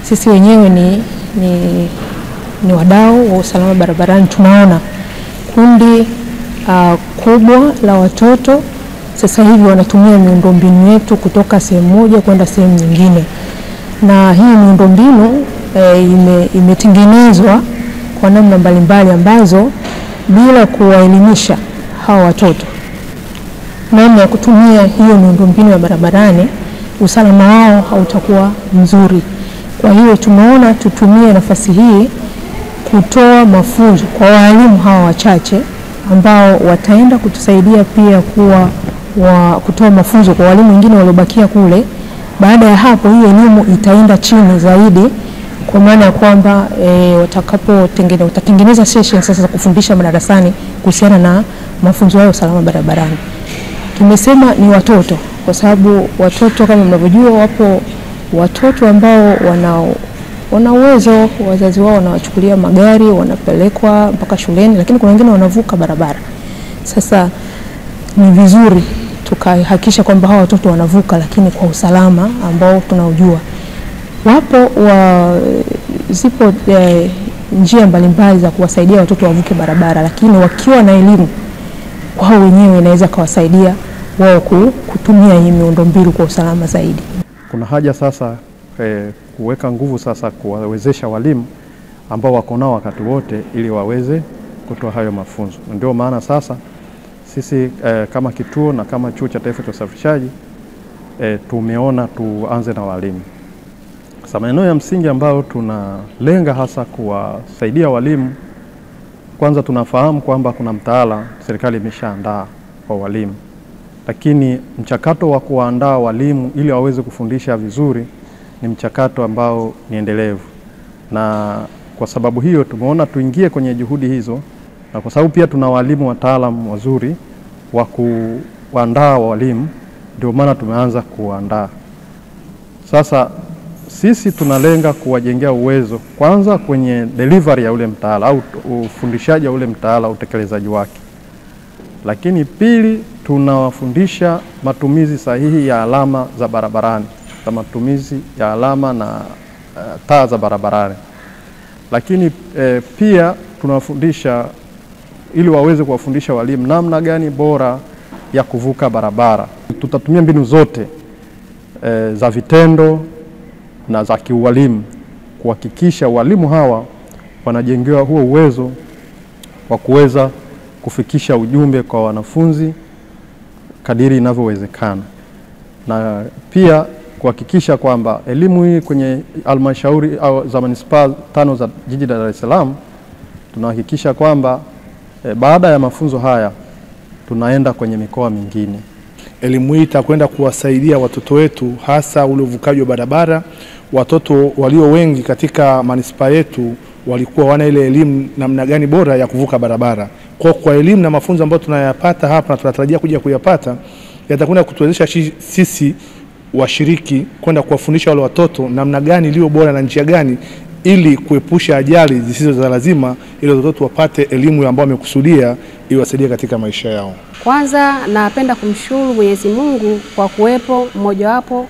sisi wenyewe ni wadau wa usalama barabarani. Tunaona kundi kubwa la watoto sasa hivi wanatumia miundombinu yetu kutoka sehemu moja kwenda sehemu nyingine, na hii miundombinu imetengenezwa kwa namna mbalimbali ambazo bila kuwaelimisha hawa watoto namna ya kutumia hiyo miundombinu ya barabarani, usalama wao hautakuwa mzuri. Kwa hiyo tumeona tutumie nafasi hii kutoa mafunzo kwa walimu hawa wachache ambao wataenda kutusaidia pia kutoa mafunzo kwa walimu wengine waliobakia kule. Baada ya hapo hiyo elimu itaenda chini zaidi, kwa maana ya kwamba watatengeneza session sasa za kufundisha madarasani kuhusiana na mafunzo ya usalama barabarani. Tumesema ni watoto kwa sababu watoto kama mnavyojua wapo watoto ambao wana uwezo, wazazi wao wanawachukulia magari, wanapelekwa mpaka shuleni, lakini kuna wengine wanavuka barabara. Sasa ni vizuri tukahakikisha kwamba hawa watoto wanavuka, lakini kwa usalama ambao tunaujua. Zipo njia mbalimbali za kuwasaidia watoto wavuke barabara, lakini wakiwa na elimu wao wenyewe inaweza kuwasaidia wao kutumia hii miundombinu kwa usalama zaidi. Kuna haja sasa kuweka nguvu sasa kuwawezesha walimu ambao wako nao wakati wote ili waweze kutoa hayo mafunzo. Ndio maana sasa sisi kama kituo na kama Chuo cha Taifa cha Usafirishaji tumeona tuanze na walimu. Sasa maeneo ya msingi ambayo tunalenga hasa kuwasaidia walimu, kwanza tunafahamu kwamba kuna mtaala serikali imeshaandaa kwa walimu, lakini mchakato wa kuandaa walimu ili waweze kufundisha vizuri ni mchakato ambao ni endelevu, na kwa sababu hiyo tumeona tuingie kwenye juhudi hizo, na kwa sababu pia tuna walimu wataalamu wazuri wa kuandaa walimu, ndio maana tumeanza kuandaa. Sasa sisi tunalenga kuwajengea uwezo kwanza kwenye delivery ya ule mtaala au ufundishaji wa ule mtaala, utekelezaji wake. Lakini pili, tunawafundisha matumizi sahihi ya alama za barabarani, za matumizi ya alama na taa za barabarani. Lakini pia tunawafundisha ili waweze kuwafundisha walimu namna gani bora ya kuvuka barabara. Tutatumia mbinu zote za vitendo na za kiualimu kuhakikisha walimu hawa wanajengewa huo uwezo wa kuweza kufikisha ujumbe kwa wanafunzi kadiri inavyowezekana, na pia kuhakikisha kwamba elimu hii kwenye halmashauri au za manispaa 5 za jiji la Dar es Salaam tunahakikisha kwamba baada ya mafunzo haya tunaenda kwenye mikoa mingine. Elimu hii itakwenda kuwasaidia watoto wetu, hasa ule uvukaji wa barabara. Watoto walio wengi katika manispaa yetu walikuwa wana ile elimu namna gani bora ya kuvuka barabara. Kwa elimu na mafunzo ambayo tunayapata hapa na tunatarajia kuja kuyapata, yatakwenda kutuwezesha sisi washiriki kwenda kuwafundisha wale watoto namna gani iliyo bora na njia gani ili kuepusha ajali zisizo za lazima, ili watoto wapate elimu ambayo wamekusudia iwasaidie katika maisha yao. Kwanza napenda kumshukuru Mwenyezi Mungu kwa kuwepo mmojawapo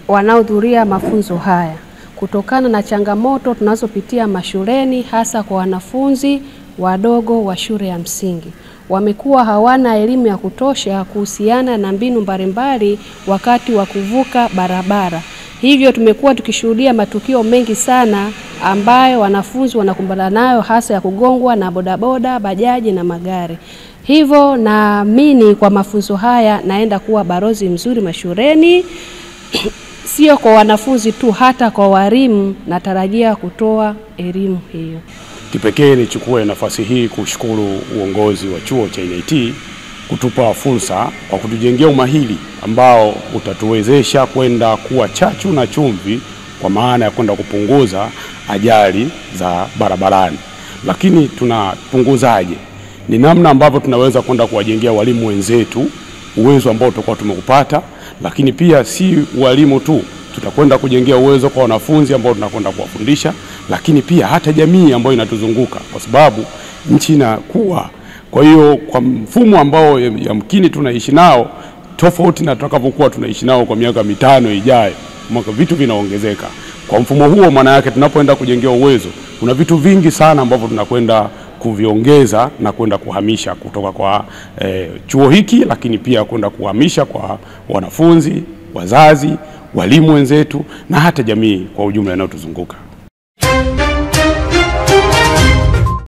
wanaohudhuria mafunzo haya, kutokana na changamoto tunazopitia mashuleni, hasa kwa wanafunzi wadogo wa shule ya msingi. Wamekuwa hawana elimu ya kutosha kuhusiana na mbinu mbalimbali wakati wa kuvuka barabara. Hivyo tumekuwa tukishuhudia matukio mengi sana ambayo wanafunzi wanakumbana nayo, hasa ya kugongwa na bodaboda, bajaji na magari. Hivyo naamini kwa mafunzo haya naenda kuwa balozi mzuri mashuleni, sio kwa wanafunzi tu, hata kwa walimu natarajia kutoa elimu hiyo. Kipekee nichukue nafasi hii kushukuru uongozi wa chuo cha NIT kutupa fursa kwa kutujengea umahiri ambao utatuwezesha kwenda kuwa chachu na chumvi, kwa maana ya kwenda kupunguza ajali za barabarani. Lakini tunapunguzaje? Ni namna ambavyo tunaweza kwenda kuwajengea walimu wenzetu uwezo ambao tutakuwa tumekupata, lakini pia si walimu tu, tutakwenda kujengea uwezo kwa wanafunzi ambao tunakwenda kuwafundisha, lakini pia hata jamii ambayo inatuzunguka, kwa sababu nchi inakuwa. Kwa hiyo kwa mfumo ambao yamkini tunaishi nao tofauti na tutakapokuwa tunaishi nao kwa miaka 5 ijayo, mwaka vitu vinaongezeka. Kwa mfumo huo, maana yake tunapoenda kujengea uwezo, kuna vitu vingi sana ambavyo tunakwenda kuviongeza na kwenda kuhamisha kutoka kwa chuo hiki, lakini pia kwenda kuhamisha kwa wanafunzi, wazazi, walimu wenzetu na hata jamii kwa ujumla inayotuzunguka.